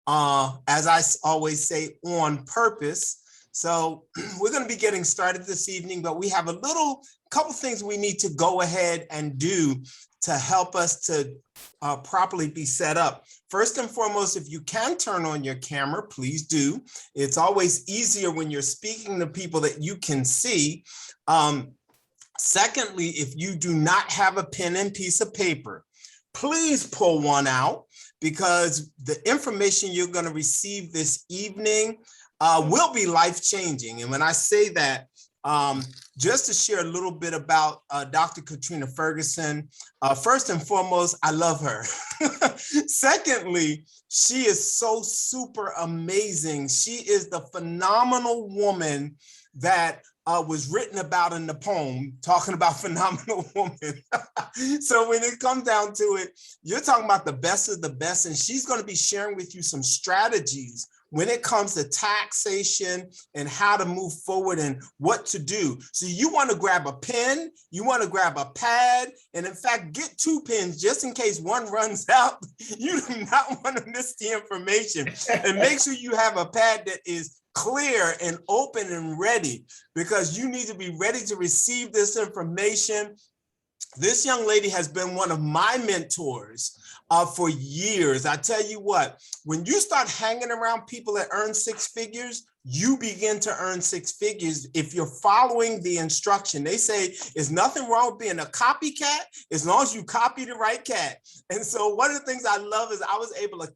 as I always say, on purpose. So we're going to be getting started this evening, but we have a couple things we need to go ahead and do to help us to properly be set up. First and foremost, if you can turn on your camera, please do. It's always easier when you're speaking to people that you can see. Secondly, if you do not have a pen and piece of paper, please pull one out, because the information you're going to receive this evening will be life-changing. And when I say that, just to share a little bit about Dr. Katrina Ferguson, first and foremost, I love her. Secondly, she is so super amazing. She is the phenomenal woman that was written about in the poem, talking about phenomenal woman. So when it comes down to it, you're talking about the best of the best, and she's going to be sharing with you some strategies when it comes to taxation and how to move forward and what to do. So you want to grab a pen, you want to grab a pad, and in fact, get 2 pens just in case one runs out. You do not want to miss the information. And make sure you have a pad that is clear and open and ready, because you need to be ready to receive this information. This young lady has been one of my mentors for years. I tell you what, when you start hanging around people that earn 6 figures, you begin to earn 6 figures if you're following the instruction. They say there's nothing wrong with being a copycat as long as you copy the right cat. And so one of the things I love is I was able to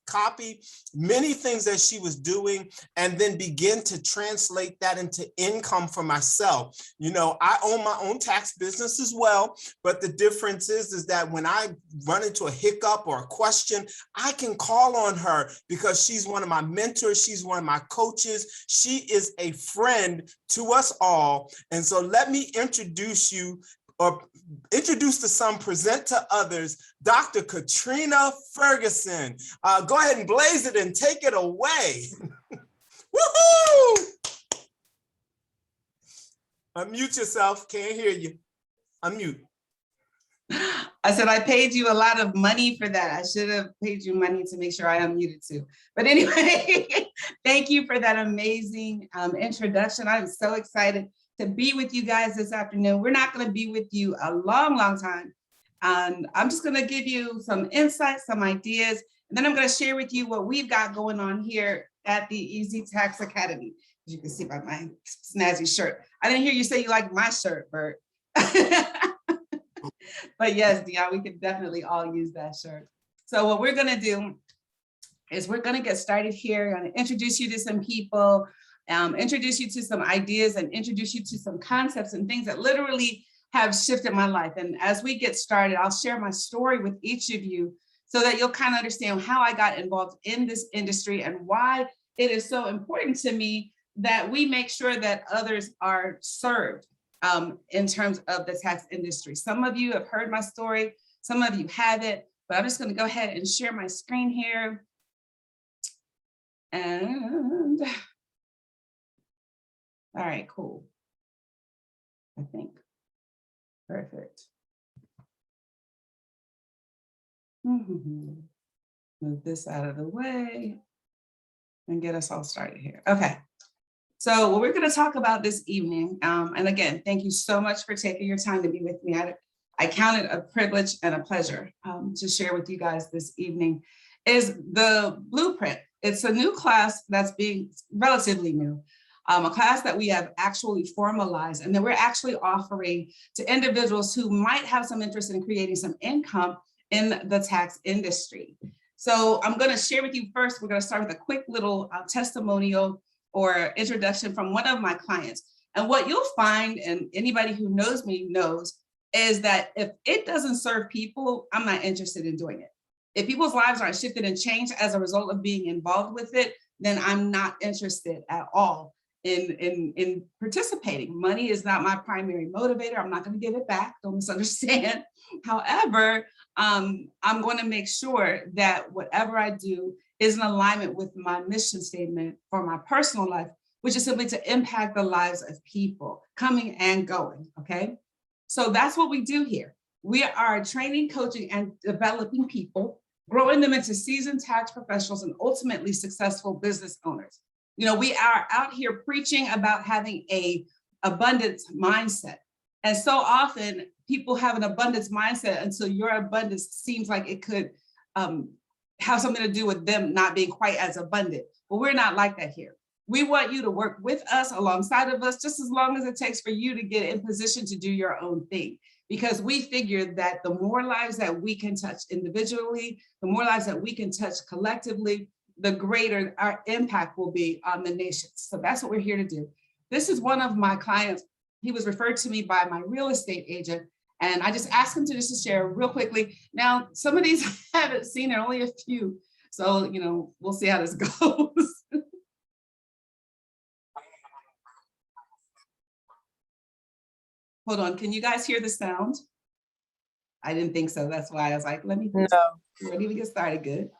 copy many things that she was doing and then begin to translate that into income for myself. You know, I own my own tax business as well, but the difference is that when I run into a hiccup or a question, I can call on her because she's one of my mentors. She's one of my coaches. She is a friend to us all. And so let me introduce you, or introduce to some, present to others, Dr. Katrina Ferguson. Go ahead and blaze it and take it away. Woohoo! Unmute yourself, can't hear you. Unmute. I said I paid you a lot of money for that. I should have paid you money to make sure I unmuted too. But anyway, thank you for that amazing introduction. I'm so excited to be with you guys this afternoon. We're not going to be with you a long time. I'm just going to give you some insights, some ideas, and then I'm going to share with you what we've got going on here at the Easy Tax Academy. As you can see by my snazzy shirt. I didn't hear you say you like my shirt, Bert. But yes, Dion, we could definitely all use that shirt. So what we're going to do is we're going to get started here. I'm going to introduce you to some people, introduce you to some ideas, and introduce you to some concepts and things that literally have shifted my life. And as we get started, I'll share my story with each of you so that you'll kind of understand how I got involved in this industry and why it is so important to me that we make sure that others are served in terms of the tax industry. Some of you have heard my story, some of you haven't, but I'm just going to go ahead and share my screen here. And all right, cool. I think perfect. Move this out of the way and get us all started here. Okay. So what we're going to talk about this evening, and again, thank you so much for taking your time to be with me. I count it a privilege and a pleasure to share with you guys this evening, is the Blueprint. It's a new class that's being relatively new, a class that we have actually formalized and that we're actually offering to individuals who might have some interest in creating some income in the tax industry. So I'm going to share with you first, we're going to start with a quick little testimonial or introduction from one of my clients. And what you'll find, and anybody who knows me knows, is that if it doesn't serve people, I'm not interested in doing it. If people's lives aren't shifted and changed as a result of being involved with it, then I'm not interested at all in participating. Money is not my primary motivator. I'm not going to give it back, don't misunderstand. However, I'm going to make sure that whatever I do is in alignment with my mission statement for my personal life, which is simply to impact the lives of people coming and going, okay? So that's what we do here. We are training, coaching, and developing people growing them into seasoned tax professionals and ultimately successful business owners. You know, we are out here preaching about having a abundance mindset. And so often people have an abundance mindset until your abundance seems like it could have something to do with them not being quite as abundant. But we're not like that here. We want you to work with us, alongside of us, just as long as it takes for you to get in position to do your own thing. Because we figured that the more lives that we can touch individually, the more lives that we can touch collectively, the greater our impact will be on the nation. So that's what we're here to do. This is one of my clients. He was referred to me by my real estate agent, and I just asked him to just share real quickly. Now, some of these I haven't seen, there are only a few. So, you know, we'll see how this goes. Hold on, can you guys hear the sound? I didn't think so. That's why I was like, let me ready to get started. Good.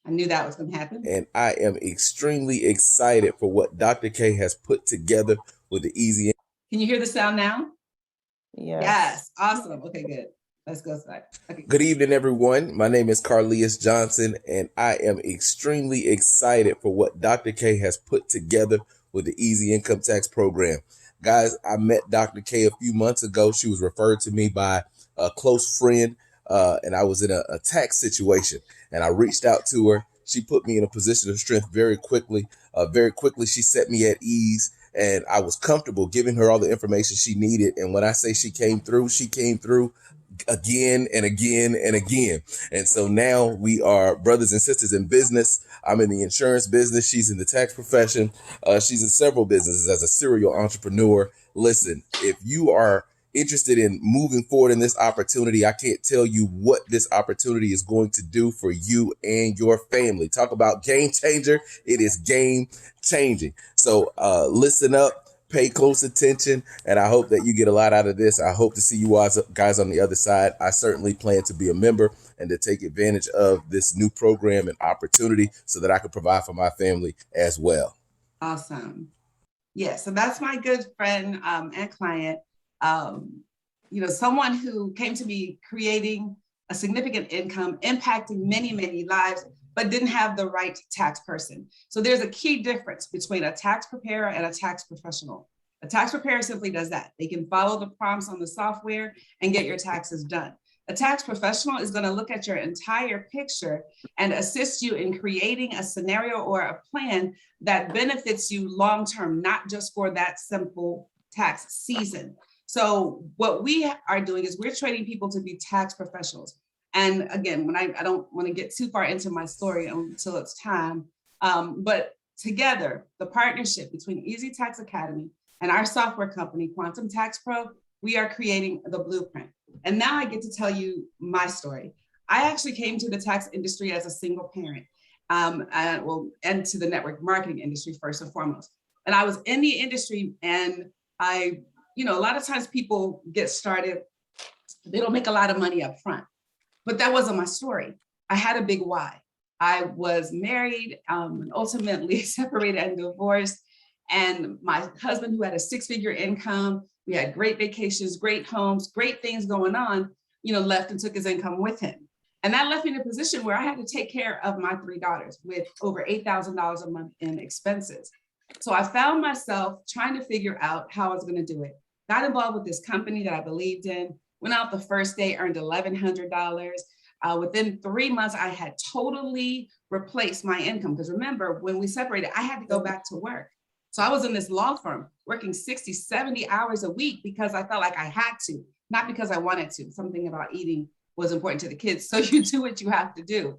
I knew that was going to happen. And I am extremely excited for what Dr. K has put together with the Easy. Can you hear the sound now? Yes. Awesome. Okay, good. Let's go start. Okay. Good evening, everyone. My name is Carlius Johnson, and I am extremely excited for what Dr. K has put together with the Easy Income Tax Program. Guys, I met Dr. K a few months ago. She was referred to me by a close friend, and I was in a tax situation, and I reached out to her. She put me in a position of strength very quickly. She set me at ease, and I was comfortable giving her all the information she needed. And when I say she came through again and again and again. And so now we are brothers and sisters in business. I'm in the insurance business. She's in the tax profession. She's in several businesses as a serial entrepreneur. Listen, if you are interested in moving forward in this opportunity, I can't tell you what this opportunity is going to do for you and your family. Talk about game changer. It is game changing. So listen up. Pay close attention, and I hope that you get a lot out of this. I hope to see you guys on the other side. I certainly plan to be a member and to take advantage of this new program and opportunity so that I can provide for my family as well. Awesome. Yeah, so that's my good friend and client. You know, someone who came to me creating a significant income, impacting many, many lives, but didn't have the right tax person. So there's a key difference between a tax preparer and a tax professional. A tax preparer simply does that. They can follow the prompts on the software and get your taxes done. A tax professional is going to look at your entire picture and assist you in creating a scenario or a plan that benefits you long-term, not just for that simple tax season. So what we are doing is we're training people to be tax professionals. And again, when I don't want to get too far into my story until it's time, but together, the partnership between Easy Tax Academy and our software company, Quantum Tax Pro, we are creating the blueprint. And now I get to tell you my story. I actually came to the tax industry as a single parent, and to the network marketing industry first and foremost. And I was in the industry, and a lot of times people get started, they don't make a lot of money up front. But that wasn't my story. I had a big why. I was married, and ultimately separated and divorced. And my husband, who had a six-figure income, we had great vacations, great homes, great things going on, left and took his income with him. And that left me in a position where I had to take care of my three daughters with over $8,000 a month in expenses. So I found myself trying to figure out how I was going to do it. Got involved with this company that I believed in. Went out the first day, earned $1,100. Within 3 months, I had totally replaced my income. Because remember, when we separated, I had to go back to work. So I was in this law firm working 60, 70 hours a week because I felt like I had to, not because I wanted to. Something about eating was important to the kids. So you do what you have to do.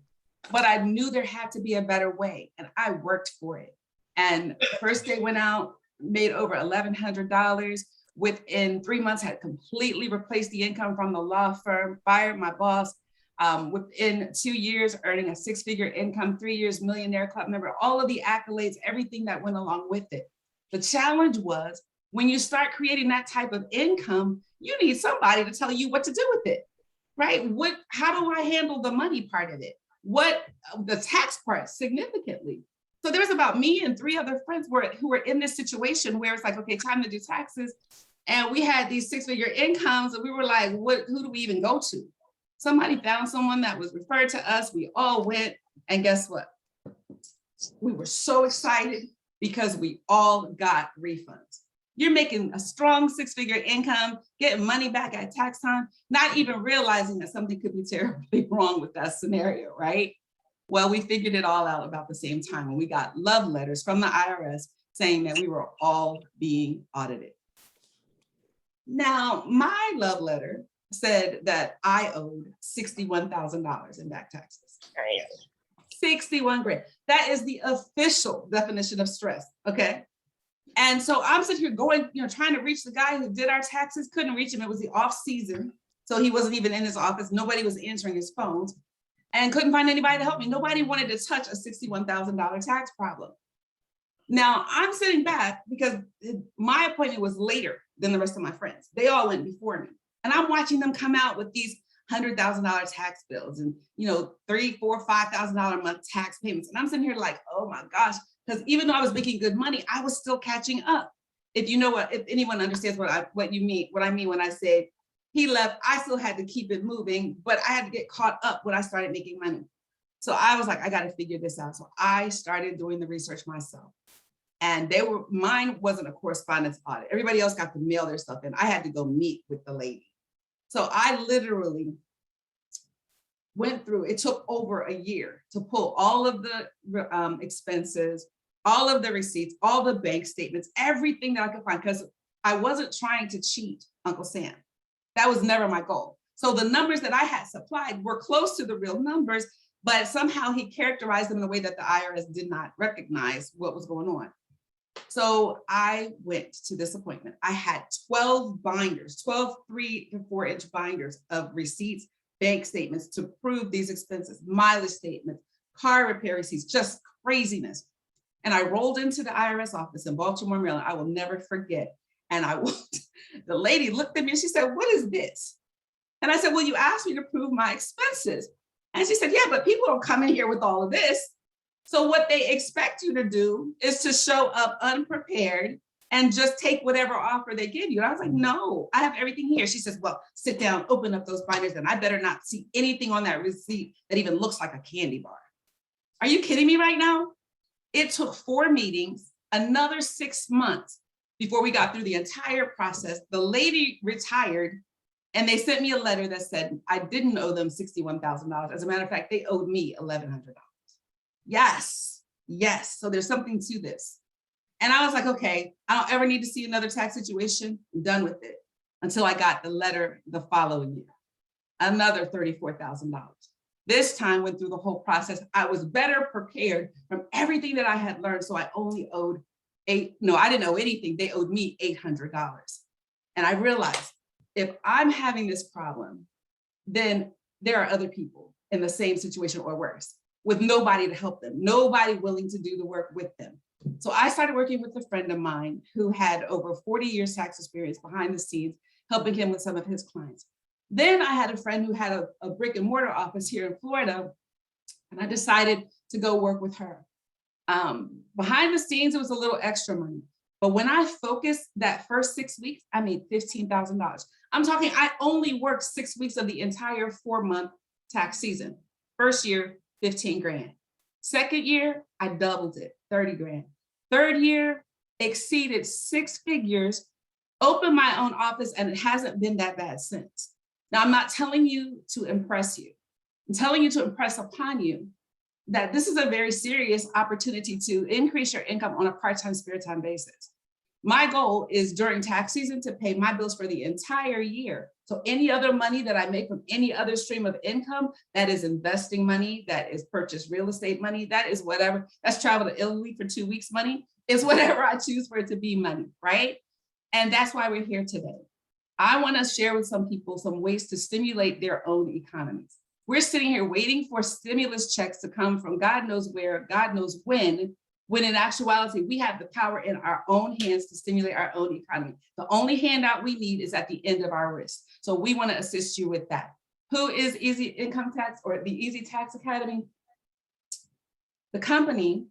But I knew there had to be a better way, and I worked for it. And first day went out, made over $1,100. Within 3 months, had completely replaced the income from the law firm, fired my boss. Within 2 years, earning a six-figure income, 3 years, millionaire club member, all of the accolades, everything that went along with it. The challenge was when you start creating that type of income, you need somebody to tell you what to do with it, right? How do I handle the money part of it? The tax part significantly. So there was about me and three other friends who were in this situation where it's like, okay, time to do taxes. And we had these six-figure incomes, and we were like, who do we even go to? Somebody found someone that was referred to us. We all went, and guess what? We were so excited because we all got refunds. You're making a strong 6-figure income, getting money back at tax time, not even realizing that something could be terribly wrong with that scenario, right? Well, we figured it all out about the same time, and we got love letters from the IRS saying that we were all being audited. Now, my love letter said that I owed $61,000 in back taxes. 61 grand. That is the official definition of stress, okay? And so I'm sitting here going, trying to reach the guy who did our taxes, couldn't reach him. It was the off season. So he wasn't even in his office. Nobody was answering his phones and couldn't find anybody to help me. Nobody wanted to touch a $61,000 tax problem. Now I'm sitting back because my appointment was later than the rest of my friends. They all went before me. And I'm watching them come out with these $100,000 tax bills and, $3,000, $4,000, $5,000 a month tax payments. And I'm sitting here like, oh my gosh, because even though I was making good money, I was still catching up. If anyone understands what I mean when I say he left, I still had to keep it moving, but I had to get caught up when I started making money. So I was like, I got to figure this out. So I started doing the research myself. And mine wasn't a correspondence audit. Everybody else got to mail their stuff in. I had to go meet with the lady. So I literally went through, it took over a year to pull all of the expenses, all of the receipts, all the bank statements, everything that I could find, because I wasn't trying to cheat Uncle Sam. That was never my goal. So the numbers that I had supplied were close to the real numbers, but somehow he characterized them in a way that the IRS did not recognize what was going on. So I went to this appointment. I had 12 binders, 12 3 to 4 inch binders of receipts, bank statements to prove these expenses, mileage statements, car repair receipts, just craziness. And I rolled into the IRS office in Baltimore, Maryland. I will never forget. And the lady looked at me and she said, "What is this?" And I said, "Well, you asked me to prove my expenses." And she said, "Yeah, but people don't come in here with all of this. So what they expect you to do is to show up unprepared and just take whatever offer they give you." And I was like, "No, I have everything here." She says, "Well, sit down, open up those binders, and I better not see anything on that receipt that even looks like a candy bar." Are you kidding me right now? It took 4 meetings, another 6 months before we got through the entire process. The lady retired and they sent me a letter that said I didn't owe them $61,000. As a matter of fact, they owed me $1,100. Yes. So there's something to this. And I was like, okay, I don't ever need to see another tax situation. I'm done with it. Until I got the letter the following year, another $34,000. This time went through the whole process. I was better prepared from everything that I had learned. So I only owed I didn't owe anything. They owed me $800. And I realized if I'm having this problem, then there are other people in the same situation or worse, with nobody to help them, nobody willing to do the work with them. So I started working with a friend of mine who had over 40 years tax experience behind the scenes, helping him with some of his clients. Then I had a friend who had a brick and mortar office here in Florida, and I decided to go work with her. Behind the scenes, it was a little extra money. But when I focused that first 6 weeks, I made $15,000. I'm talking, I only worked 6 weeks of the entire 4-month tax season. First year, 15 grand. Second year, I doubled it, 30 grand. Third year, exceeded 6 figures, opened my own office, and it hasn't been that bad since. Now, I'm not telling you to impress you. I'm telling you to impress upon you that this is a very serious opportunity to increase your income on a part-time, spare time basis. My goal is during tax season to pay my bills for the entire year. So any other money that I make from any other stream of income, that is investing money, that is purchase real estate money, that is whatever, that's travel to Italy for 2 weeks money, is whatever I choose for it to be money, right? And that's why we're here today. I want to share with some people some ways to stimulate their own economies. We're sitting here waiting for stimulus checks to come from God knows where, God knows when in actuality, we have the power in our own hands to stimulate our own economy. The only handout we need is at the end of our wrist. So we want to assist you with that. Who is Easy Income Tax or the Easy Tax Academy? The company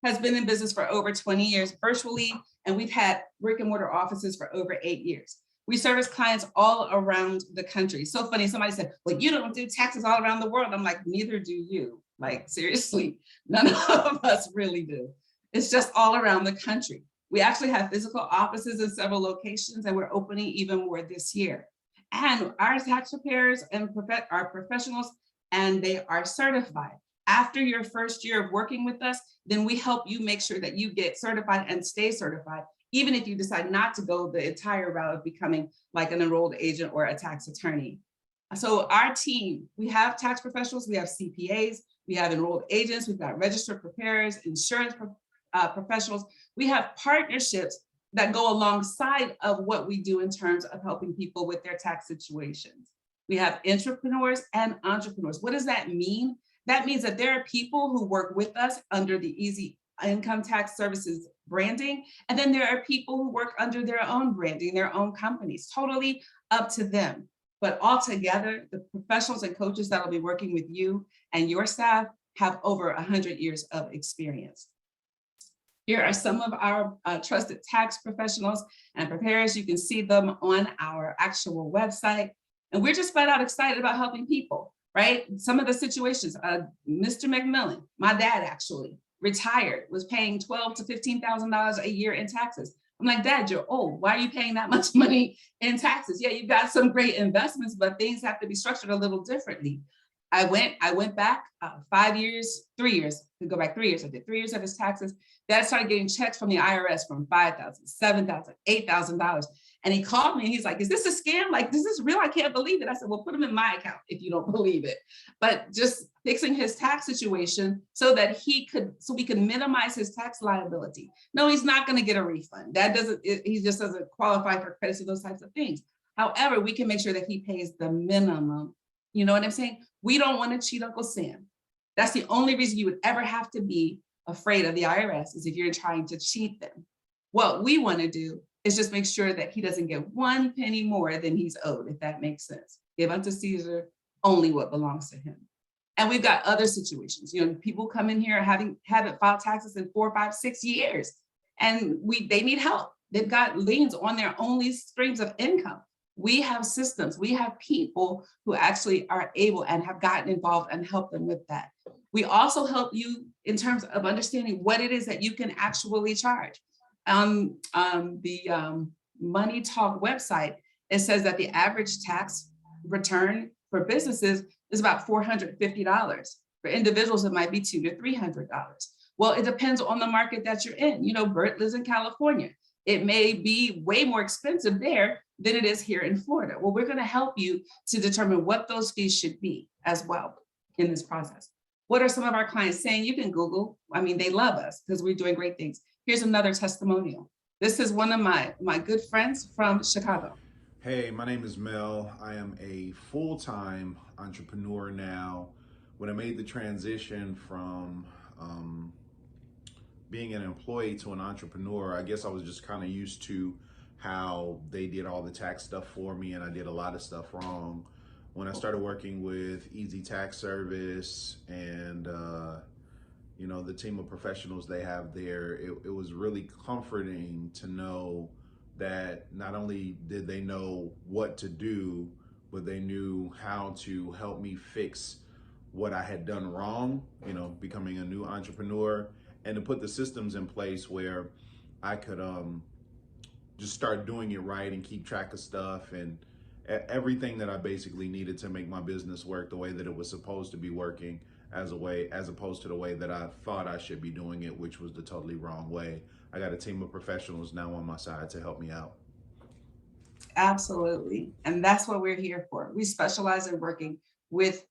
has been in business for over 20 years virtually, and we've had brick and mortar offices for over 8 years. We service clients all around the country. So funny, somebody said, well, you don't do taxes all around the world. I'm like, neither do you. Like, seriously, none of us really do. It's just all around the country. We actually have physical offices in several locations, and we're opening even more this year. And our tax preparers and are professionals, and they are certified. After your first year of working with us, then we help you make sure that you get certified and stay certified, even if you decide not to go the entire route of becoming like an enrolled agent or a tax attorney. So our team, we have tax professionals, we have CPAs, we have enrolled agents, we've got registered preparers, insurance professionals. We have partnerships that go alongside of what we do in terms of helping people with their tax situations. We have entrepreneurs and entrepreneurs. What does that mean? That means that there are people who work with us under the Easy Income Tax Services branding, and then there are people who work under their own branding, their own companies, totally up to them. But altogether, the professionals and coaches that will be working with you and your staff have over 100 years of experience. Here are some of our trusted tax professionals and preparers. You can see them on our actual website. And we're just flat out excited about helping people, right? Some of the situations, Mr. McMillan, my dad actually, retired, was paying $12,000 to $15,000 a year in taxes. I'm like, Dad, you're old. Why are you paying that much money in taxes? Yeah, you've got some great investments, but things have to be structured a little differently. I went back 5 years, 3 years, to go back 3 years. I did 3 years of his taxes. Dad started getting checks from the IRS from $5,000, $7,000, $8,000. And he called me and he's like, is this a scam? Like, is this real? I can't believe it. I said, well, put them in my account if you don't believe it. But just fixing his tax situation so that we can minimize his tax liability. No, he's not going to get a refund. He just doesn't qualify for credits or those types of things. However, we can make sure that he pays the minimum. You know what I'm saying? We don't want to cheat Uncle Sam. That's the only reason you would ever have to be afraid of the IRS, is if you're trying to cheat them. What we want to do is just make sure that he doesn't get 1 penny more than he's owed, if that makes sense. Give unto Caesar only what belongs to him. And we've got other situations. You know, people come in here haven't filed taxes in 4, 5, 6 years, and they need help. They've got liens on their only streams of income. We have systems, we have people who actually are able and have gotten involved and help them with that. We also help you in terms of understanding what it is that you can actually charge. The Money Talk website, it says that the average tax return for businesses is about $450. For individuals, it might be $200 to $300. Well, it depends on the market that you're in. You know, Bert lives in California. It may be way more expensive there than it is here in Florida. Well, we're going to help you to determine what those fees should be as well in this process. What are some of our clients saying? You can Google. I mean, they love us because we're doing great things. Here's another testimonial. This is one of my good friends from Chicago. Hey, my name is Mel. I am a full-time entrepreneur now. When I made the transition from being an employee to an entrepreneur, I guess I was just kind of used to how they did all the tax stuff for me, and I did a lot of stuff wrong. When I started working with Easy Tax Service and you know, the team of professionals they have there, it was really comforting to know that not only did they know what to do, but they knew how to help me fix what I had done wrong, you know, becoming a new entrepreneur, and to put the systems in place where I could just start doing it right and keep track of stuff and everything that I basically needed to make my business work the way that it was supposed to be working, as opposed to the way that I thought I should be doing it, which was the totally wrong way. I got a team of professionals now on my side to help me out. Absolutely. And that's what we're here for. We specialize in working with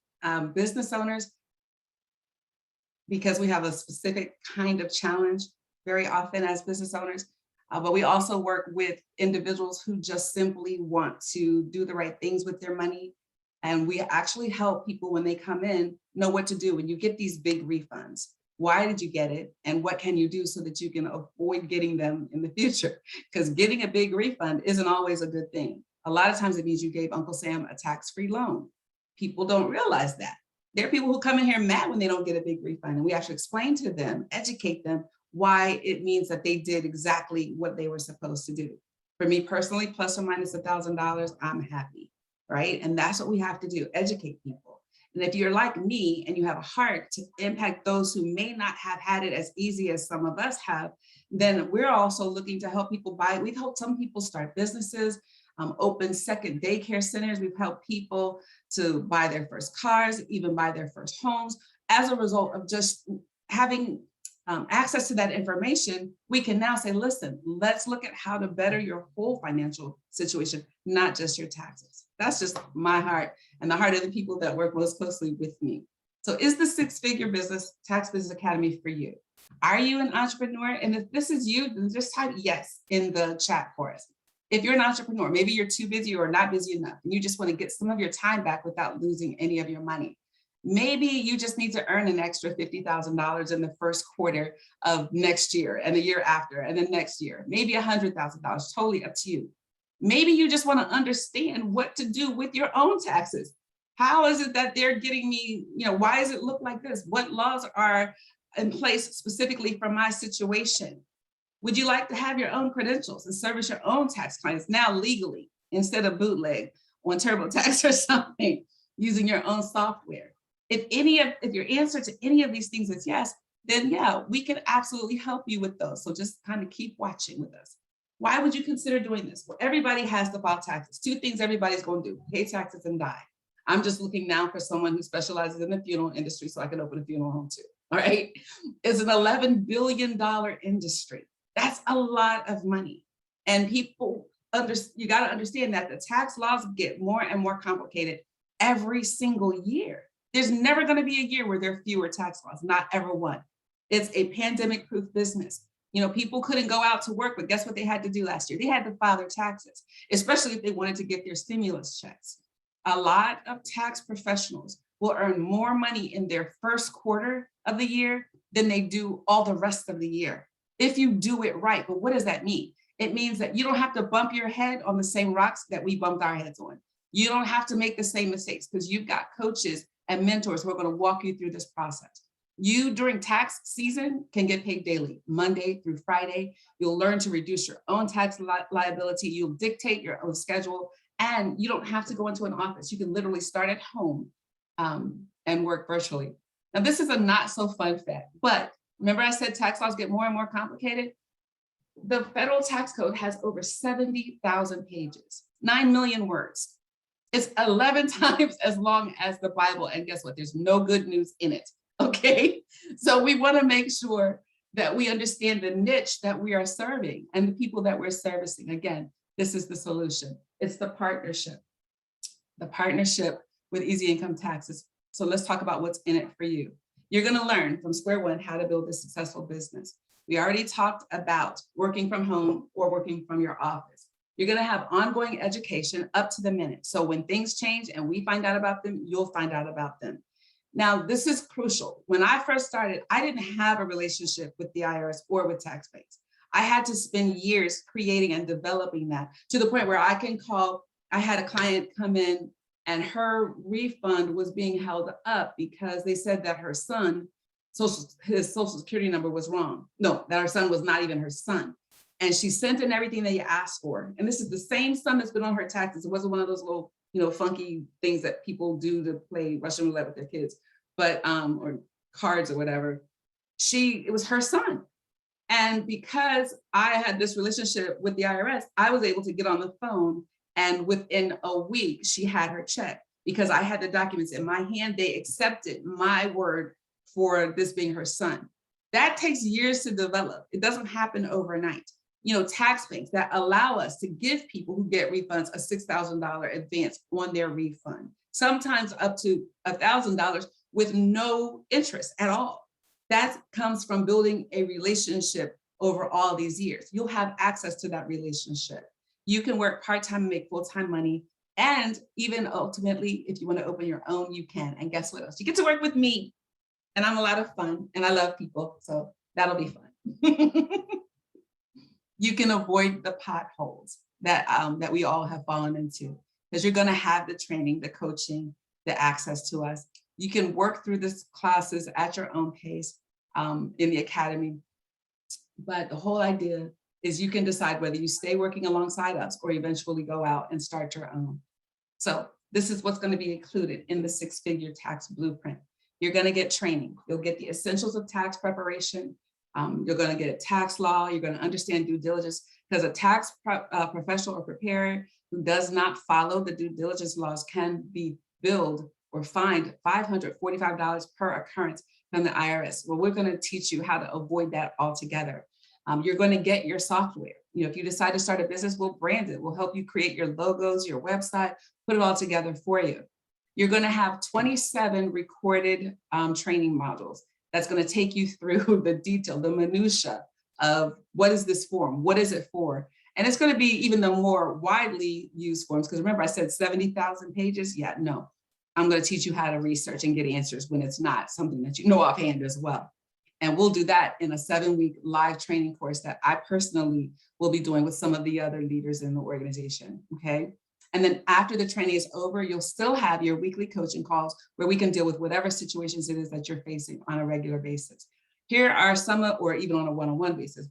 business owners because we have a specific kind of challenge very often as business owners. But we also work with individuals who just simply want to do the right things with their money. And we actually help people when they come in know what to do when you get these big refunds. Why did you get it? And what can you do so that you can avoid getting them in the future? Because getting a big refund isn't always a good thing. A lot of times it means you gave Uncle Sam a tax-free loan. People don't realize that. There are people who come in here mad when they don't get a big refund. And we actually explain to them, educate them why it means that they did exactly what they were supposed to do. For me personally, plus or minus $1,000, I'm happy, right? And that's what we have to do, educate people. And if you're like me and you have a heart to impact those who may not have had it as easy as some of us have, then we're also looking to help people buy. We've helped some people start businesses, open second daycare centers. We've helped people to buy their first cars, even buy their first homes. As a result of just having access to that information, we can now say, listen, let's look at how to better your whole financial situation, not just your taxes. That's just my heart and the heart of the people that work most closely with me. So is the Six-Figure Business Tax Business Academy for you? Are you an entrepreneur? And if this is you, then just type yes in the chat for us. If you're an entrepreneur, maybe you're too busy or not busy enough, and you just want to get some of your time back without losing any of your money. Maybe you just need to earn an extra $50,000 in the first quarter of next year and the year after and the next year, maybe $100,000, totally up to you. Maybe you just want to understand what to do with your own taxes. How is it that they're getting me, why does it look like this? What laws are in place specifically for my situation? Would you like to have your own credentials and service your own tax clients now legally instead of bootleg on TurboTax or something using your own software? If your answer to any of these things is yes, then yeah, we can absolutely help you with those. So just kind of keep watching with us. Why would you consider doing this? Well, everybody has to file taxes. Two things everybody's going to do: pay taxes and die. I'm just looking now for someone who specializes in the funeral industry so I can open a funeral home too. All right. It's an $11 billion industry. That's a lot of money. And people, you got to understand that the tax laws get more and more complicated every single year. There's never going to be a year where there are fewer tax laws, not ever one. It's a pandemic-proof business. People couldn't go out to work, but guess what they had to do last year? They had to file their taxes, especially if they wanted to get their stimulus checks. A lot of tax professionals will earn more money in their first quarter of the year than they do all the rest of the year, if you do it right. But what does that mean? It means that you don't have to bump your head on the same rocks that we bumped our heads on. You don't have to make the same mistakes because you've got coaches and mentors who are going to walk you through this process. You, during tax season, can get paid daily, Monday through Friday. You'll learn to reduce your own tax liability. You'll dictate your own schedule, and you don't have to go into an office. You can literally start at home and work virtually. Now, this is a not so fun fact, but remember I said tax laws get more and more complicated? The federal tax code has over 70,000 pages, 9 million words. It's 11 times as long as the Bible. And guess what? There's no good news in it. Okay. So we want to make sure that we understand the niche that we are serving and the people that we're servicing. Again, this is the solution. It's the partnership with Easy Income Taxes. So let's talk about what's in it for you. You're going to learn from square one how to build a successful business. We already talked about working from home or working from your office. You're going to have ongoing education up to the minute. So when things change and we find out about them, you'll find out about them. Now, this is crucial. When I first started, I didn't have a relationship with the IRS or with TaxBase. I had to spend years creating and developing that to the point where I had a client come in and her refund was being held up because they said that her son, his social security number was wrong. No, that her son was not even her son. And she sent in everything that you asked for. And this is the same son that's been on her taxes. It wasn't one of those little, funky things that people do to play Russian roulette with their kids, but, or cards or whatever. It was her son. And because I had this relationship with the IRS, I was able to get on the phone, and within a week, she had her check because I had the documents in my hand. They accepted my word for this being her son. That takes years to develop. It doesn't happen overnight. Tax banks that allow us to give people who get refunds a $6,000 advance on their refund, sometimes up to $1,000 with no interest at all. That comes from building a relationship over all these years. You'll have access to that relationship. You can work part-time and make full-time money. And even ultimately, if you want to open your own, you can. And guess what else? You get to work with me. And I'm a lot of fun and I love people. So that'll be fun. You can avoid the potholes that we all have fallen into, because you're going to have the training, the coaching, the access to us. You can work through these classes at your own pace in the academy. But the whole idea is you can decide whether you stay working alongside us or eventually go out and start your own. So this is what's going to be included in the six-figure tax blueprint. You're going to get training. You'll get the essentials of tax preparation. You're going to get tax law. You're going to understand due diligence, because a tax professional or preparer who does not follow the due diligence laws can be billed or fined $545 per occurrence from the IRS. Well, we're going to teach you how to avoid that altogether. You're going to get your software. You know, if you decide to start a business, we'll brand it. We'll help you create your logos, your website, put it all together for you. You're going to have 27 recorded training modules. That's going to take you through the detail, the minutia of what is this form? What is it for? And it's going to be even the more widely used forms, because remember I said 70,000 pages? Yeah, no. I'm going to teach you how to research and get answers when it's not something that you know offhand as well. And we'll do that in a 7-week live training course that I personally will be doing with some of the other leaders in the organization, okay? And then after the training is over, you'll still have your weekly coaching calls where we can deal with whatever situations it is that you're facing on a regular basis. Here are some of, or even on a one-on-one basis,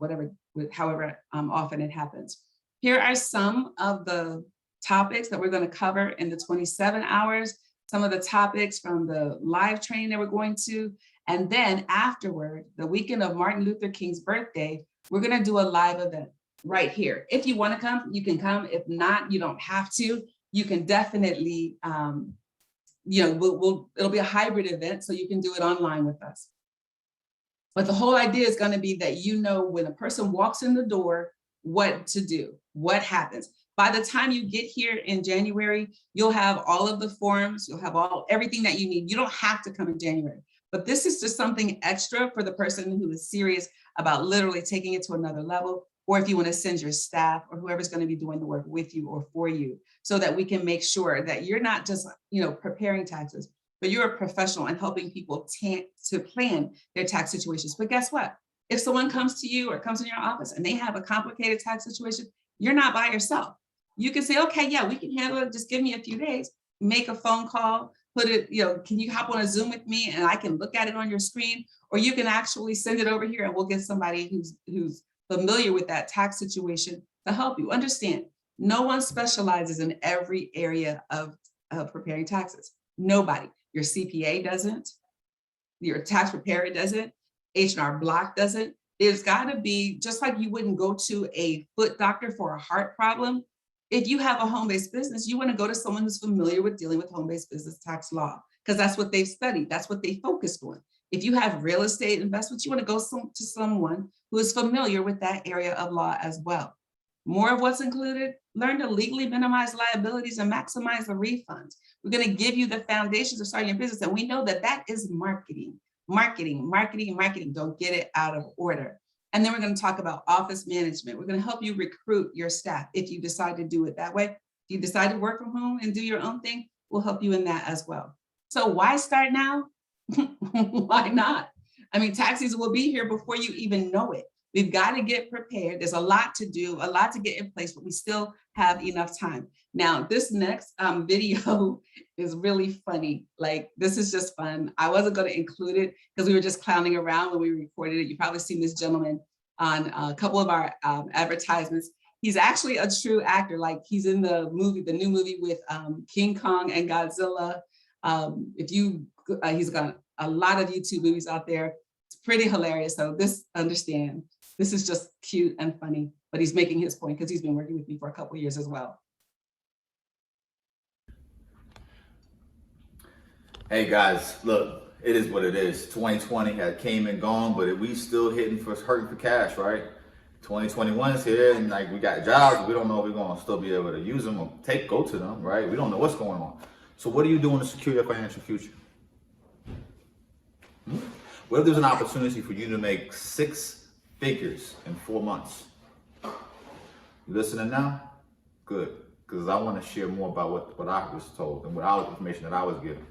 however often it happens. Here are some of the topics that we're going to cover in the 27 hours, some of the topics from the live training that we're going to. And then afterward, the weekend of Martin Luther King's birthday, we're going to do a live event right here. If you want to come, you can come. If not, you don't have to. You can definitely, it'll be a hybrid event, so you can do it online with us. But the whole idea is going to be that you know when a person walks in the door, what to do, what happens. By the time you get here in January, you'll have all of the forms, you'll have everything that you need. You don't have to come in January, but this is just something extra for the person who is serious about literally taking it to another level, or if you want to send your staff or whoever's going to be doing the work with you or for you, so that we can make sure that you're not just, preparing taxes, but you're a professional and helping people to plan their tax situations. But guess what? If someone comes to you or comes in your office and they have a complicated tax situation, you're not by yourself. You can say, okay, yeah, we can handle it. Just give me a few days, make a phone call, put it, can you hop on a Zoom with me and I can look at it on your screen, or you can actually send it over here and we'll get somebody who's familiar with that tax situation to help you. Understand, no one specializes in every area of preparing taxes. Nobody. Your CPA doesn't, your tax preparer doesn't, H&R Block doesn't. There's got to be, just like you wouldn't go to a foot doctor for a heart problem. If you have a home-based business, you want to go to someone who's familiar with dealing with home-based business tax law, because that's what they've studied. That's what they focused on. If you have real estate investments, you want to go to someone who is familiar with that area of law as well. More of what's included: learn to legally minimize liabilities and maximize the refunds. We're going to give you the foundations of starting your business. And we know that that is marketing. Don't get it out of order. And then we're going to talk about office management. We're going to help you recruit your staff if you decide to do it that way. If you decide to work from home and do your own thing, we'll help you in that as well. So why start now? Why not? I mean, tax season will be here before you even know it. We've got to get prepared. There's a lot to do, a lot to get in place, but we still have enough time. Now, this next video is really funny. Like, this is just fun. I wasn't going to include it because we were just clowning around when we recorded it. You've probably seen this gentleman on a couple of our advertisements. He's actually a true actor. Like, he's in the new movie with King Kong and Godzilla. He's got a lot of YouTube movies out there. It's pretty hilarious. So understand, this is just cute and funny, but he's making his point because he's been working with me for a couple of years as well. Hey guys, look, it is what it is. 2020 had came and gone, but we still hurting for cash, right? 2021 is here, and like, we got jobs, we don't know if we're gonna still be able to use them or go to them, right? We don't know what's going on. So what are you doing to secure your financial future? What if there's an opportunity for you to make 6 figures in 4 months? You listening now? Good, because I want to share more about what I was told and what information that I was given.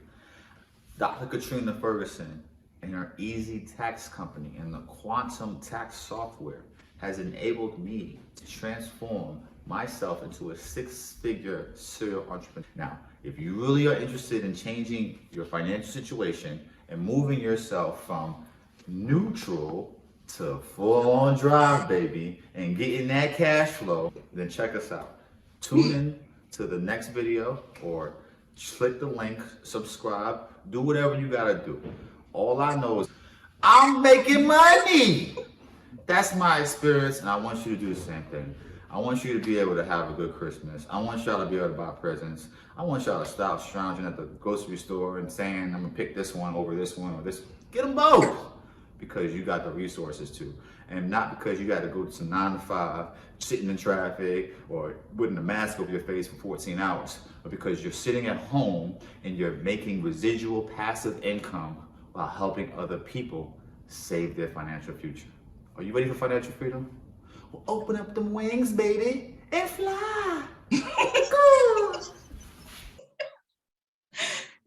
Dr. Katrina Ferguson and her Easy Tax Company and the Quantum Tax software has enabled me to transform myself into a 6-figure serial entrepreneur. Now, if you really are interested in changing your financial situation and moving yourself from neutral to full on drive, baby, and getting that cash flow, then check us out. Tune in to the next video or click the link, subscribe, do whatever you gotta do. All I know is I'm making money. That's my experience, and I want you to do the same thing. I want you to be able to have a good Christmas. I want y'all to be able to buy presents. I want y'all to stop scrounging at the grocery store and saying, I'm gonna pick this one over this one or this. Get them both, because you got the resources to. And not because you got to go to some 9 to 5, sitting in traffic or putting a mask over your face for 14 hours, but because you're sitting at home and you're making residual passive income while helping other people save their financial future. Are you ready for financial freedom? Well, open up them wings, baby, and fly.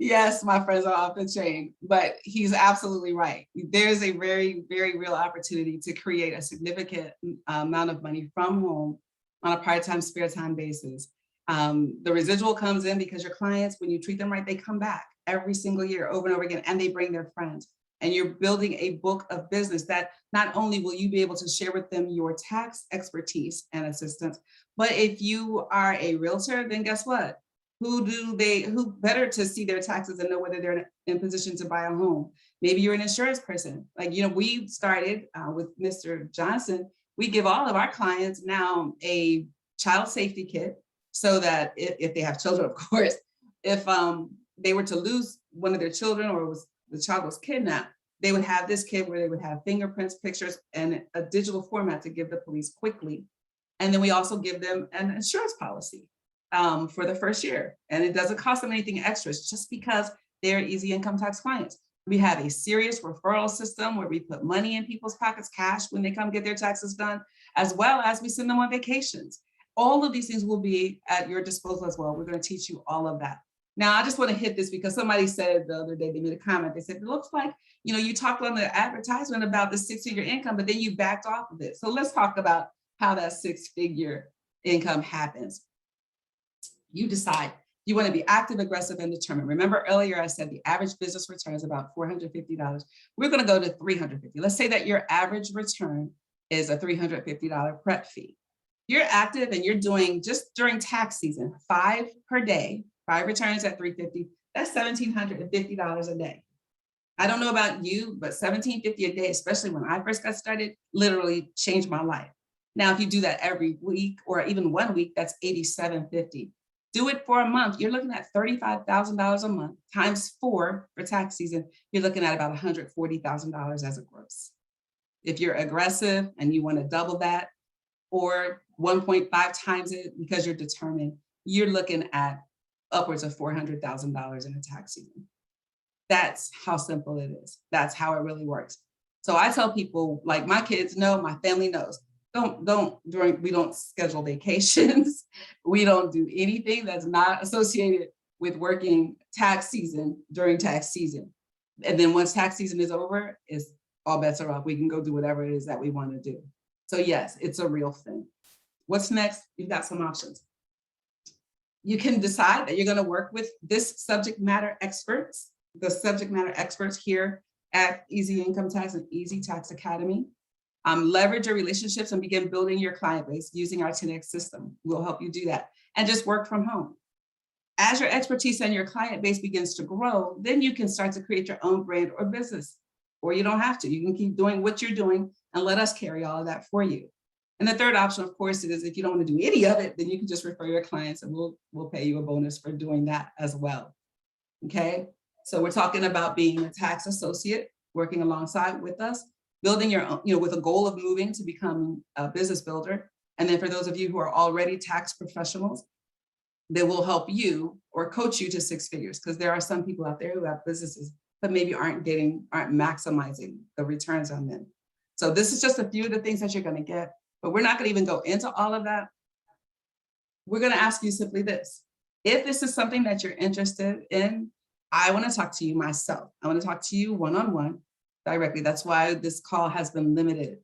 Yes, my friends are off the chain, but he's absolutely right. There's a very, very real opportunity to create a significant amount of money from home on a part-time, spare time basis. The residual comes in because your clients, when you treat them right, they come back every single year over and over again, and they bring their friends. And you're building a book of business that not only will you be able to share with them your tax expertise and assistance, but if you are a realtor, then guess what? Who better to see their taxes and know whether they're in position to buy a home? Maybe you're an insurance person. Like, we started with Mr. Johnson, we give all of our clients now a child safety kit, so that if they have children, of course, if they were to lose one of their children or the child was kidnapped, they would have this kit where they would have fingerprints, pictures, and a digital format to give the police quickly. And then we also give them an insurance policy for the first year. And it doesn't cost them anything extra. It's just because they're easy income tax clients. We have a serious referral system where we put money in people's pockets, cash, when they come get their taxes done, as well as we send them on vacations. All of these things will be at your disposal as well. We're going to teach you all of that. Now, I just want to hit this because somebody said the other day, they made a comment. They said, it looks like, you talked on the advertisement about the 6-figure income, but then you backed off of it. So let's talk about how that 6-figure income happens. You decide you want to be active, aggressive, and determined. Remember earlier I said the average business return is about $450. We're going to go to $350. Let's say that your average return is a $350 prep fee. You're active and you're doing, just during tax season, 5 per day, 5 returns at $350. That's $1,750 a day. I don't know about you, but $1,750 a day, especially when I first got started, literally changed my life. Now, if you do that every week or even 1 week, that's $87.50. Do it for a month. You're looking at $35,000 a month times 4 for tax season. You're looking at about $140,000 as a gross. If you're aggressive and you want to double that or 1.5 times it because you're determined, you're looking at upwards of $400,000 in a tax season. That's how simple it is. That's how it really works. So I tell people, like, my kids know, my family knows, we don't schedule vacations. We don't do anything that's not associated with working tax season during tax season. And then once tax season is over, it's all bets are off. We can go do whatever it is that we want to do. So yes, it's a real thing. What's next? You've got some options. You can decide that you're going to work with this subject matter experts, the subject matter experts here at Easy Income Tax and Easy Tax Academy. Leverage your relationships and begin building your client base using our 10X system. We'll help you do that and just work from home. As your expertise and your client base begins to grow, then you can start to create your own brand or business, or you don't have to. You can keep doing what you're doing and let us carry all of that for you. And the third option, of course, is if you don't want to do any of it, then you can just refer your clients and we'll pay you a bonus for doing that as well. Okay, so we're talking about being a tax associate, working alongside with us, building your own, with a goal of moving to become a business builder. And then for those of you who are already tax professionals, they will help you or coach you to 6 figures, because there are some people out there who have businesses but maybe aren't maximizing the returns on them. So this is just a few of the things that you're going to get, but we're not going to even go into all of that. We're going to ask you simply this. If this is something that you're interested in, I want to talk to you myself. I want to talk to you one-on-one directly. That's why this call has been limited.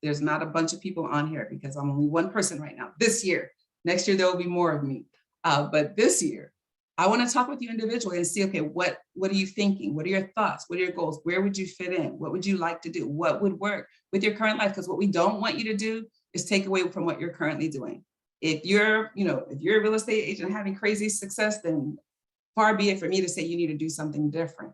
There's not a bunch of people on here because I'm only one person right now this year. Next year, there will be more of me. But this year, I want to talk with you individually and see, okay, what are you thinking? What are your thoughts? What are your goals? Where would you fit in? What would you like to do? What would work with your current life? Because what we don't want you to do is take away from what you're currently doing. If you're, if you're a real estate agent having crazy success, then far be it for me to say you need to do something different.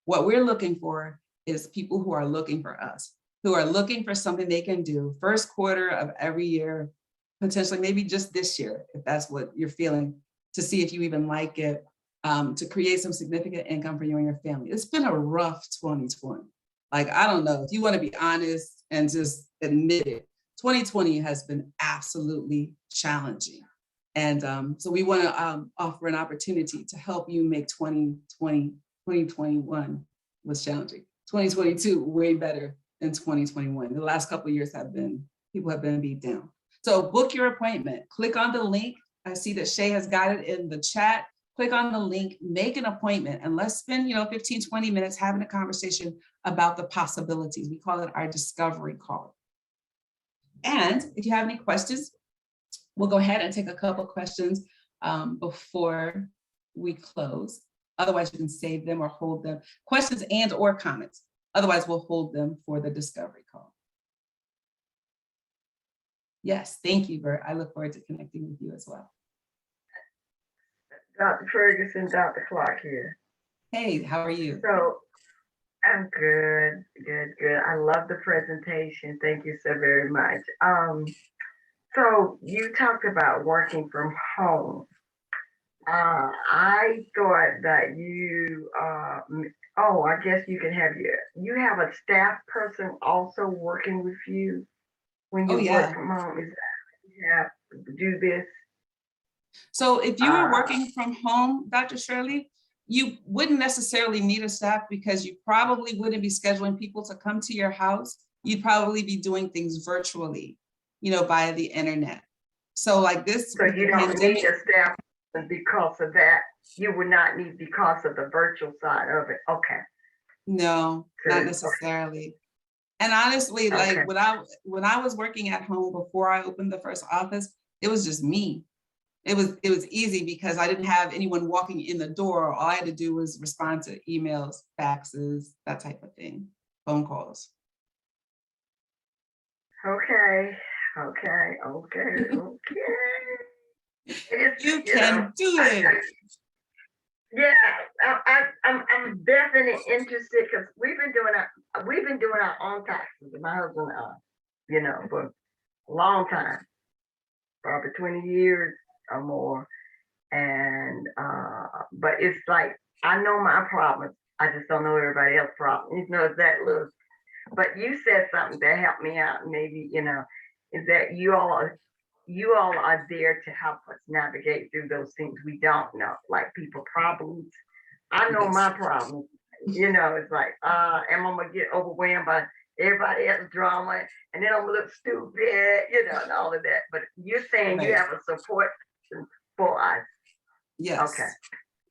What we're looking for is people who are looking for us, who are looking for something they can do first quarter of every year, potentially maybe just this year, if that's what you're feeling, to see if you even like it, to create some significant income for you and your family. It's been a rough 2020. Like, I don't know, if you want to be honest and just admit it, 2020 has been absolutely challenging. And so we want to offer an opportunity to help you make 2021 was challenging. 2022, way better than 2021. The last couple of years people have been beat down. So book your appointment, click on the link. I see that Shay has got it in the chat. Click on the link, make an appointment, and let's spend 15, 20 minutes having a conversation about the possibilities. We call it our discovery call. And if you have any questions, we'll go ahead and take a couple questions before we close. Otherwise, you can save them or hold them. Questions and or comments. Otherwise, we'll hold them for the discovery call. Yes, thank you, Bert. I look forward to connecting with you as well. Dr. Ferguson, Dr. Clark here. Hey, how are you? So I'm good. I love the presentation. Thank you so very much. So you talked about working from home. I thought that you, I guess you can have you have a staff person also working with you when you work from home. Is that you have to do this? So if you were working from home, Dr. Shirley, you wouldn't necessarily need a staff because you probably wouldn't be scheduling people to come to your house. You'd probably be doing things virtually, via the internet. So like this. So you don't need a staff because of that. You would not need because of the virtual side of it. Okay. No, not necessarily. And honestly, like when I was working at home before I opened the first office, it was just me. It was easy because I didn't have anyone walking in the door. All I had to do was respond to emails, faxes, that type of thing, phone calls. Okay. You can do it. I'm definitely interested because we've been doing our own taxes. My husband, for a long time, probably 20 years or more. And but it's like I know my problems. I just don't know everybody else's problems. That little. But you said something that helped me out. Maybe is that you all are there to help us navigate through those things we don't know, like people problems. I know my problems. It's like, am I gonna get overwhelmed by everybody else's drama, and then I'm gonna look stupid, and all of that. But you're saying you have a support for us. Yes. Okay.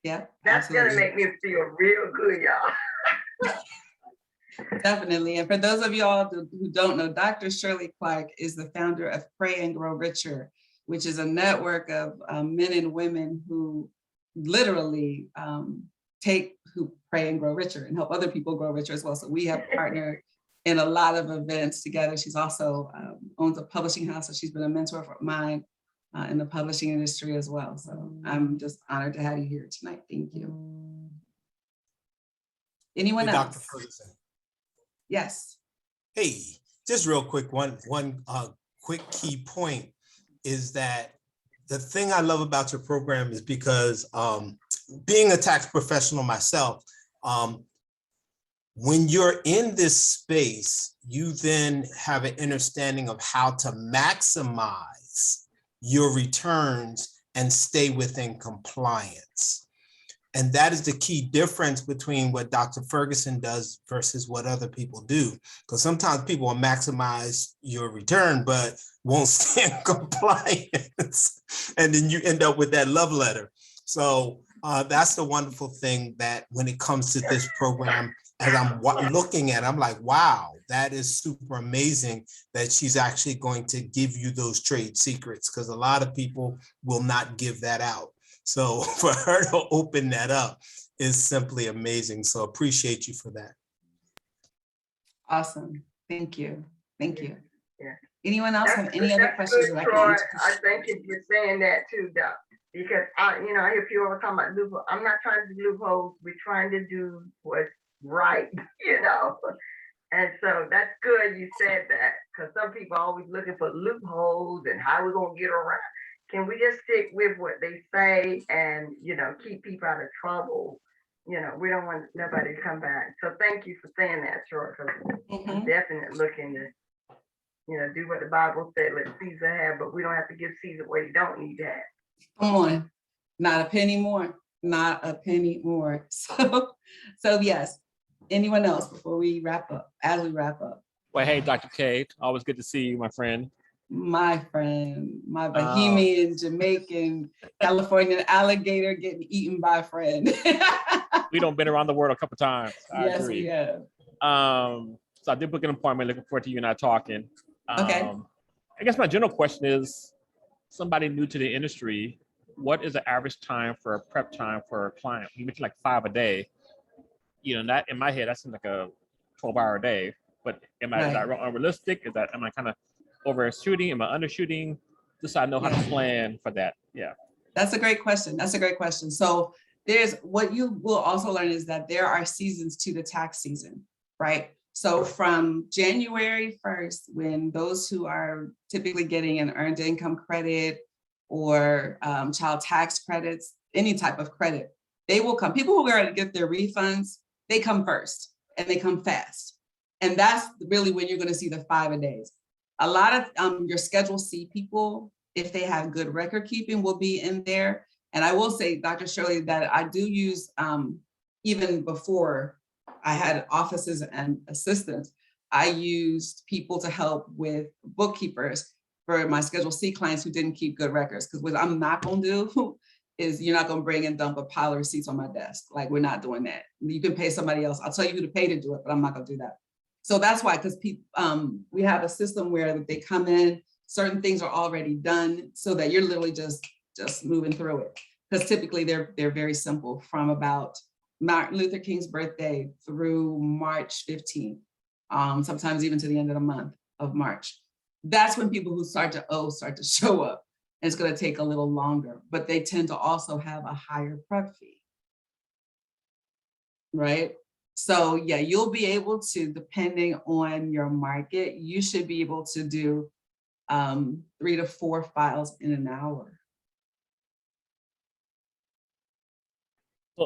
Yeah. That's absolutely. gonna make me feel real good, y'all. Definitely. And for those of y'all who don't know, Dr. Shirley Clark is the founder of Pray and Grow Richer, which is a network of men and women who literally who pray and grow richer and help other people grow richer as well. So we have partnered in a lot of events together. She's also owns a publishing house, so she's been a mentor of mine in the publishing industry as well. So I'm just honored to have you here tonight. Thank you. Anyone else? Dr. Ferguson. Yes. Hey, just real quick, one quick key point is that the thing I love about your program is because being a tax professional myself, when you're in this space, you then have an understanding of how to maximize your returns and stay within compliance. And that is the key difference between what Dr. Ferguson does versus what other people do. Because sometimes people will maximize your return, but won't stay in compliance. And then you end up with that love letter. So that's the wonderful thing that when it comes to this program, as I'm looking at it, I'm like, wow, that is super amazing that she's actually going to give you those trade secrets, because a lot of people will not give that out. So for her to open that up is simply amazing. So appreciate you for that. Awesome. Thank you. Thank you. Yeah. Anyone else have any other That's questions good, that I can Troy. answer? I thank you for saying that too, Doc. Because I hear people all the time about loopholes. I'm not trying to do loopholes. We're trying to do what's right, And so that's good you said that, because some people are always looking for loopholes and how we're gonna get around. Can we just stick with what they say and keep people out of trouble? We don't want nobody to come back. So thank you for saying that, Troy, because I'm Mhm. definitely looking to do what the Bible said, let Caesar have, but we don't have to give Caesar what he don't need to have. Come on, not a penny more, not a penny more. So yes, anyone else before we wrap up, as we wrap up? Well, hey, Dr. K, always good to see you, my friend. My friend, my Bohemian, Jamaican, Californian alligator getting eaten by a friend. We don't been around the world a couple times. I Yes, agree. we have. So I did book an appointment. Looking forward to you and I talking. Okay. I guess my general question is, somebody new to the industry, what is the average time for a prep time for a client? You mentioned like 5 a day. That in my head, that seems like a 12-hour day. But is that unrealistic? Am I kind of overshooting? Am I undershooting? Just so I know how to plan for that. Yeah. That's a great question. So what you will also learn is that there are seasons to the tax season, right? So from January 1st, when those who are typically getting an earned income credit or child tax credits, any type of credit, they will come. People who are going to get their refunds, they come first and they come fast. And that's really when you're going to see the 5 a days. A lot of your Schedule C people, if they have good record keeping, will be in there. And I will say, Dr. Shirley, that I do use, even before I had offices and assistants, I used people to help with bookkeepers for my Schedule C clients who didn't keep good records. Because what I'm not going to do is you're not going to bring and dump a pile of receipts on my desk. Like, we're not doing that. You can pay somebody else. I'll tell you who to pay to do it, but I'm not going to do that. So that's why, because we have a system where they come in, certain things are already done so that you're literally just moving through it. Because typically they're very simple, from about Martin Luther King's birthday through March 15th, sometimes even to the end of the month of March. That's when people who start to show up. And it's going to take a little longer, but they tend to also have a higher prep fee, right? So yeah, you'll be able to, depending on your market, you should be able to do 3 to 4 files in an hour.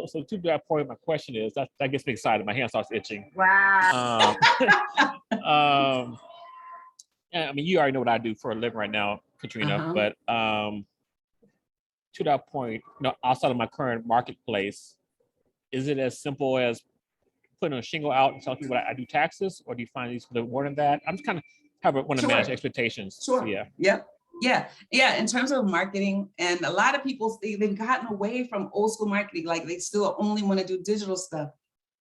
So to that point, my question is, that gets me excited. My hand starts itching. Wow. I mean, you already know what I do for a living right now, Katrina, but to that point, outside of my current marketplace, is it as simple as putting a shingle out and telling people that I do taxes, or do you find these a little more than that? I'm just kind of want to manage expectations. Sure. So, yeah. Yeah. In terms of marketing, and a lot of people, they've gotten away from old school marketing. Like, they still only want to do digital stuff,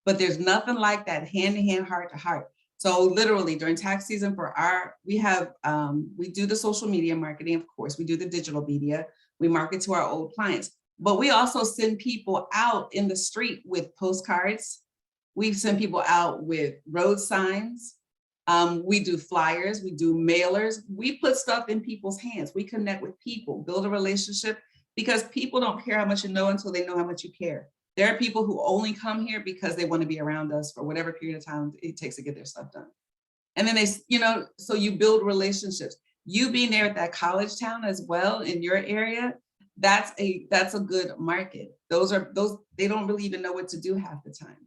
but there's nothing like that hand-to-hand, heart-to-heart. So literally during tax season we do the social media marketing, of course, we do the digital media, we market to our old clients, but we also send people out in the street with postcards. We send people out with road signs. We do flyers, we do mailers, we put stuff in people's hands. We connect with people, build a relationship, because people don't care how much you know until they know how much you care. There are people who only come here because they want to be around us for whatever period of time it takes to get their stuff done. And then so you build relationships. You being there at that college town as well in your area, that's a good market. Those they don't really even know what to do half the time.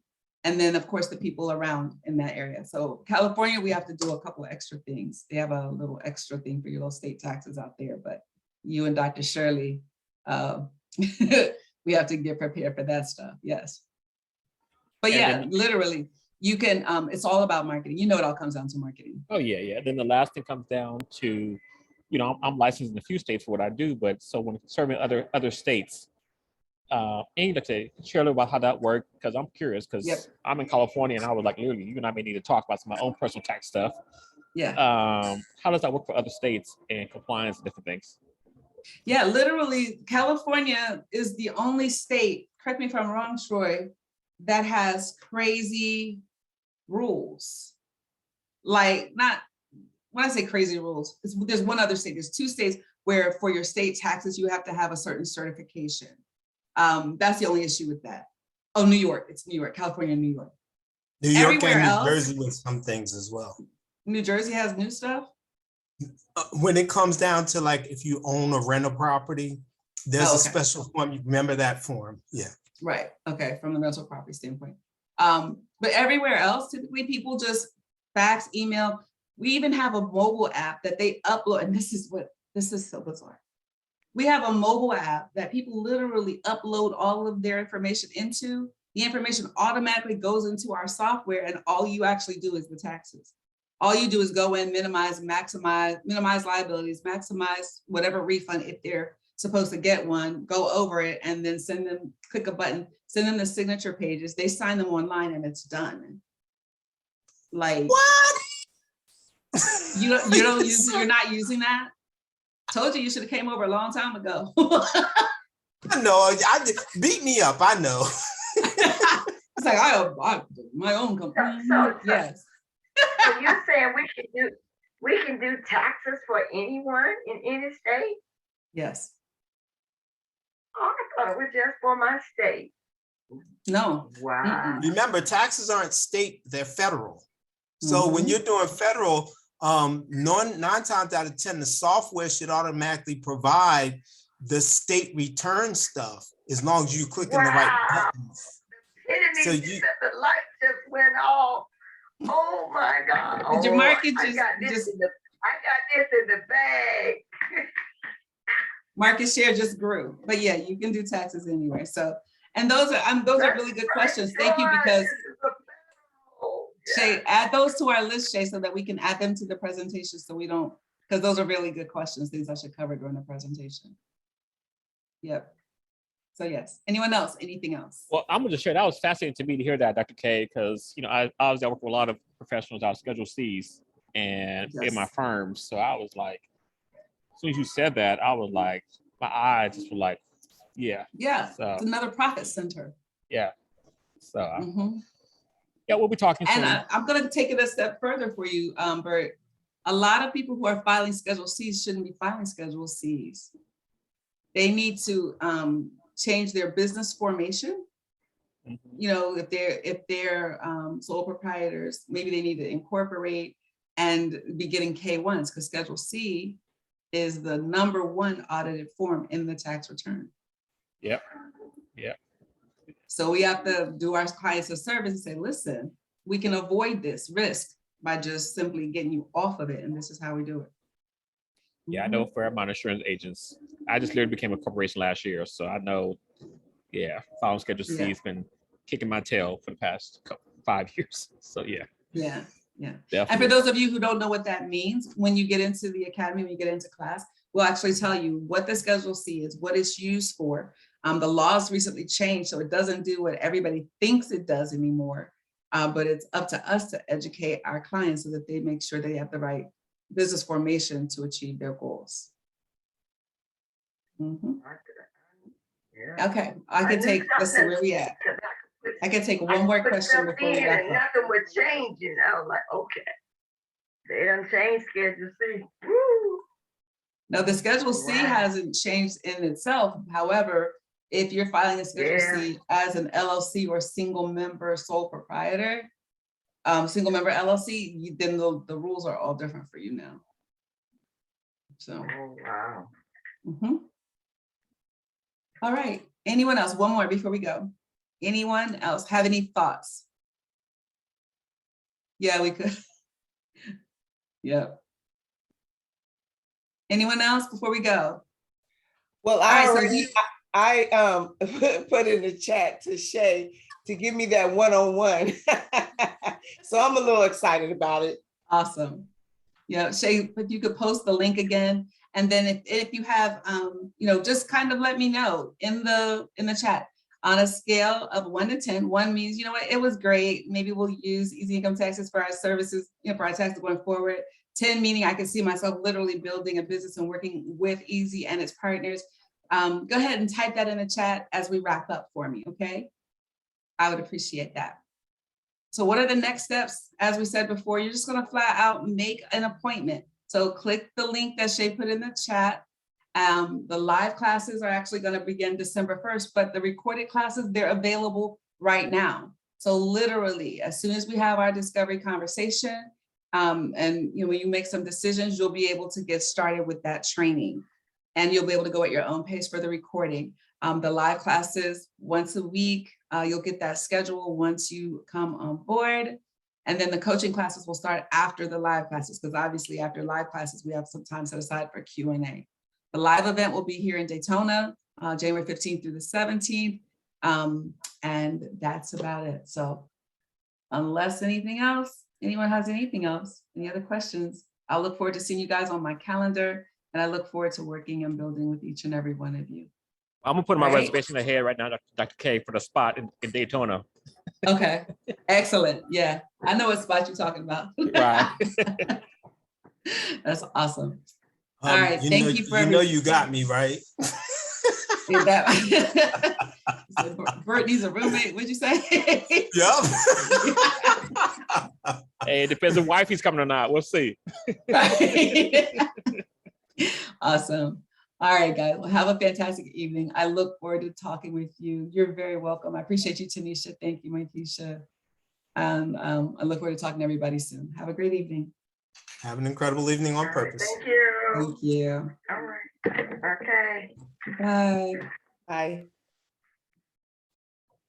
And then of course the people around in that area. So California, we have to do a couple of extra things. They have a little extra thing for your little state taxes out there, but you and Dr. Shirley, we have to get prepared for that stuff. Yes. But yeah, literally you can, it's all about marketing. It all comes down to marketing. Oh yeah. Then the last thing comes down to, I'm licensed in a few states for what I do, but so when serving other states, and you'd like to share a little about how that worked, because I'm curious, because I'm in California and I was like, literally, you and I may need to talk about some of my own personal tax stuff. Yeah. How does that work for other states and compliance and different things? Yeah, literally, California is the only state, correct me if I'm wrong, Troy, that has crazy rules. Like, not, when I say crazy rules, there's one other state, there's 2 states where for your state taxes, you have to have a certain certification. That's the only issue with that. Oh, New York, it's New York, California, New York. New York Everywhere and New else- Jersey with some things as well. New Jersey has new stuff? When it comes down to like, if you own a rental property, there's Oh, a okay. special form. You remember that form? Yeah. Right, okay, from the rental property standpoint. But everywhere else, typically people just fax, email. We even have a mobile app that they upload, and this is so bizarre. We have a mobile app that people literally upload all of their information into. The information automatically goes into our software, and all you actually do is the taxes. All you do is go in, minimize liabilities, maximize whatever refund if they're supposed to get one, go over it, and then send them, click a button, send them the signature pages. They sign them online and it's done. Like, What? you don't use it, you're not using that? Told you should have came over a long time ago. I know. Beat me up. I know. It's like, I my own company. Yes. So you're saying we can do taxes for anyone in any state? Yes. Oh, I thought it was just for my state. No. Wow. Remember, taxes aren't state, they're federal. So when you're doing federal, 9 times out of 10, the software should automatically provide the state return stuff as long as you click in the right Wow. buttons. Hitting So me, the light just went off. Oh my God. Did your Oh, market I got this in the bag. market share just grew, but yeah, you can do taxes anywhere. So, and those are really good questions. Thank you, because Shay, add those to our list, Shay, so that we can add them to the presentation, so we don't, because those are really good questions, things I should cover during the presentation. Yep. So yes, anyone else, anything else? Well, I'm gonna just share. That was fascinating to me to hear that, Dr. K, because I obviously work with a lot of professionals out of Schedule C's and in my Yes. firm. So I was like, as soon as you said that, I was like, my eyes just were like, yeah. Yeah, So it's another profit center. yeah. So Mhm. yeah, we'll be talking soon. And I'm going to take it a step further for you, Bert. A lot of people who are filing Schedule Cs shouldn't be filing Schedule Cs. They need to change their business formation. Mhm. If they're sole proprietors, maybe they need to incorporate and be getting K1s, because Schedule C is the #1 audited form in the tax return. Yep. Yep. So we have to do our clients a service and say, listen, we can avoid this risk by just simply getting you off of it. And this is how we do it. Yeah, I know a fair amount of insurance agents. I just literally became a corporation last year. So I know, yeah, filing Schedule C has been kicking my tail for the past 5 years. So yeah. Yeah, yeah. Definitely. And for those of you who don't know what that means, when you get into the academy, when you get into class, we'll actually tell you what the Schedule C is, what it's used for. The laws recently changed, so it doesn't do what everybody thinks it does anymore. But it's up to us to educate our clients so that they make sure they have the right business formation to achieve their goals. Mhm. Yeah. Okay, I can take, let's see where we at. I can take one more question before we wrap up. Nothing would change, like, okay. They done changed Schedule C. Woo. Now, the Schedule C hasn't changed in itself. However, if you're filing a Schedule C as an LLC or single member sole proprietor, single member LLC, then the rules are all different for you now. So. Oh, wow. Mhm. All right. Anyone else? One more before we go. Anyone else have any thoughts? Yeah, we could. Yeah. Anyone else before we go? Well, right, I put in the chat to Shay to give me that one-on-one. So I'm a little excited about it. Awesome. Yeah, Shay, if you could post the link again, and then if you have, just kind of let me know in the chat on a scale of 1 to 10. 1 means, you know what, it was great. Maybe we'll use Easy Income Taxes for our services, for our taxes going forward. 10 meaning I can see myself literally building a business and working with Easy and its partners. Go ahead and type that in the chat as we wrap up for me, okay? I would appreciate that. So what are the next steps? As we said before, you're just gonna flat out make an appointment. So click the link that Shay put in the chat. The live classes are actually gonna begin December 1st, but the recorded classes, they're available right now. So literally, as soon as we have our discovery conversation, and when you make some decisions, you'll be able to get started with that training. And you'll be able to go at your own pace for the recording. The live classes once a week, you'll get that schedule once you come on board. And then the coaching classes will start after the live classes, because obviously after live classes, we have some time set aside for Q&A. The live event will be here in Daytona, January 15th through the 17th. And that's about it. So unless anything else, anyone has anything else, any other questions, I'll look forward to seeing you guys on my calendar. And I look forward to working and building with each and every one of you. I'm gonna put my All right. reservation ahead right now, Dr. K, for the spot in Daytona. Okay, excellent. Yeah, I know what spot you're talking about. Right. That's awesome. All right, thank you for You know you got me, right? Is that Bert needs a roommate, what'd you say? Yep. Hey, it depends on wife he's coming or not. We'll see. Right. Awesome. All right, guys. Well, have a fantastic evening. I look forward to talking with you. You're very welcome. I appreciate you, Tanisha. Thank you, Markeisha. I look forward to talking to everybody soon. Have a great evening. Have an incredible evening on purpose. Thank you. Thank you. All right. Okay. Bye. Bye.